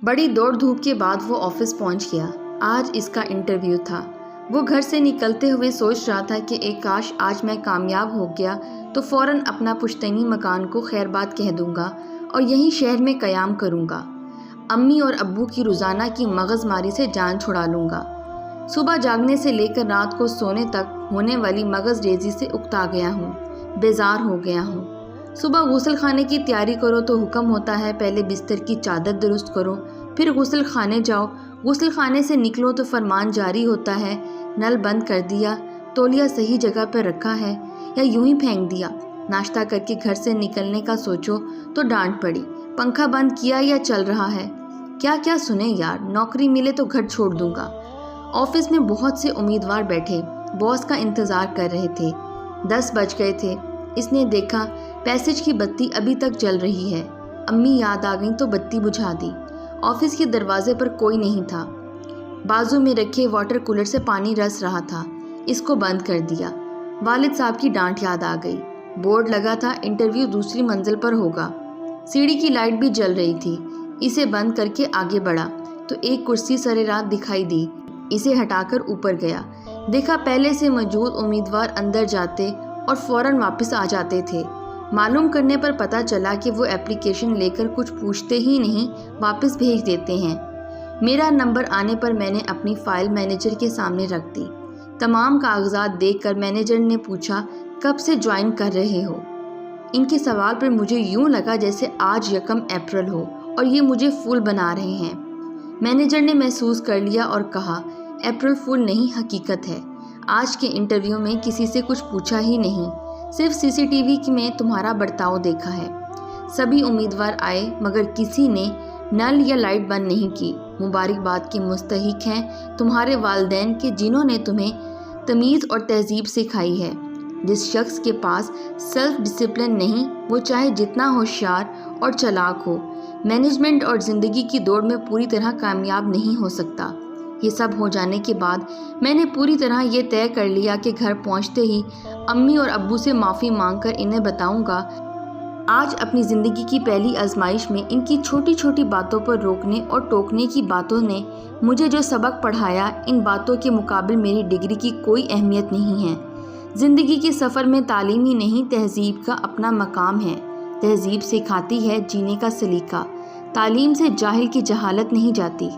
بڑی دوڑ دھوپ کے بعد وہ آفس پہنچ گیا۔ آج اس کا انٹرویو تھا۔ وہ گھر سے نکلتے ہوئے سوچ رہا تھا کہ ایک کاش آج میں کامیاب ہو گیا تو فوراً اپنا پشتینی مکان کو خیر بات کہہ دوں گا اور یہیں شہر میں قیام کروں گا۔ امی اور ابو کی روزانہ کی مغز ماری سے جان چھڑا لوں گا۔ صبح جاگنے سے لے کر رات کو سونے تک ہونے والی مغز ریزی سے اکتا گیا ہوں، بیزار ہو گیا ہوں۔ صبح غسل خانے کی تیاری کرو تو حکم ہوتا ہے پہلے بستر کی چادر درست کرو، پھر غسل خانے جاؤ، غسل خانے سے نکلو تو فرمان جاری ہوتا ہے نل بند کر دیا، تولیہ صحیح جگہ پر رکھا ہے یا یوں ہی پھینک دیا۔ ناشتہ کر کے گھر سے نکلنے کا سوچو تو ڈانٹ پڑی، پنکھا بند کیا یا چل رہا ہے۔ کیا کیا سنیں یار، نوکری ملے تو گھر چھوڑ دوں گا۔ آفس میں بہت سے امیدوار بیٹھے باس کا انتظار کر رہے تھے۔ 10 بج گئے تھے۔ اس نے دیکھا پیسیج کی بتی ابھی تک جل رہی ہے۔ امی یاد آ گئیں تو بتی بجھا دی۔ آفس کے دروازے پر کوئی نہیں تھا۔ بازو میں رکھے واٹر کولر سے پانی رس رہا تھا، اس کو بند کر دیا۔ والد صاحب کی ڈانٹ یاد آ گئی۔ بورڈ لگا تھا انٹرویو دوسری منزل پر ہوگا۔ سیڑھی کی لائٹ بھی جل رہی تھی۔ اسے بند کر کے آگے بڑھا تو ایک کرسی سرے رات دکھائی دی۔ اسے ہٹا کر اوپر گیا، دیکھا پہلے سے موجود امیدوار اندر جاتے اور فوراً واپس آ جاتے تھے۔ معلوم کرنے پر پتہ چلا کہ وہ اپلیکیشن لے کر کچھ پوچھتے ہی نہیں واپس بھیج دیتے ہیں۔ میرا نمبر آنے پر میں نے اپنی فائل مینیجر کے سامنے رکھ دی۔ تمام کاغذات دیکھ کر مینیجر نے پوچھا کب سے جوائن کر رہے ہو؟ ان کے سوال پر مجھے یوں لگا جیسے آج 1 اپریل ہو اور یہ مجھے فول بنا رہے ہیں۔ مینیجر نے محسوس کر لیا اور کہا اپریل فول نہیں، حقیقت ہے۔ آج کے انٹرویو میں کسی سے کچھ پوچھا ہی نہیں، صرف CCTV میں تمہارا برتاؤ دیکھا ہے۔ سبھی امیدوار آئے مگر کسی نے نل یا لائٹ بند نہیں کی۔ مبارکباد کے مستحق ہیں تمہارے والدین کہ جنہوں نے تمہیں تمیز اور تہذیب سکھائی ہے۔ جس شخص کے پاس سیلف ڈسپلن نہیں وہ چاہے جتنا ہوشیار اور چالاک ہو، مینجمنٹ اور زندگی کی دوڑ میں پوری طرح کامیاب نہیں ہو سکتا۔ یہ سب ہو جانے کے بعد میں نے پوری طرح یہ طے کر لیا کہ گھر پہنچتے ہی امی اور ابو سے معافی مانگ کر انہیں بتاؤں گا آج اپنی زندگی کی پہلی آزمائش میں ان کی چھوٹی چھوٹی باتوں پر روکنے اور ٹوکنے کی باتوں نے مجھے جو سبق پڑھایا، ان باتوں کے مقابل میری ڈگری کی کوئی اہمیت نہیں ہے۔ زندگی کے سفر میں تعلیم ہی نہیں تہذیب کا اپنا مقام ہے۔ تہذیب سکھاتی ہے جینے کا سلیقہ، تعلیم سے جاہل کی جہالت نہیں جاتی۔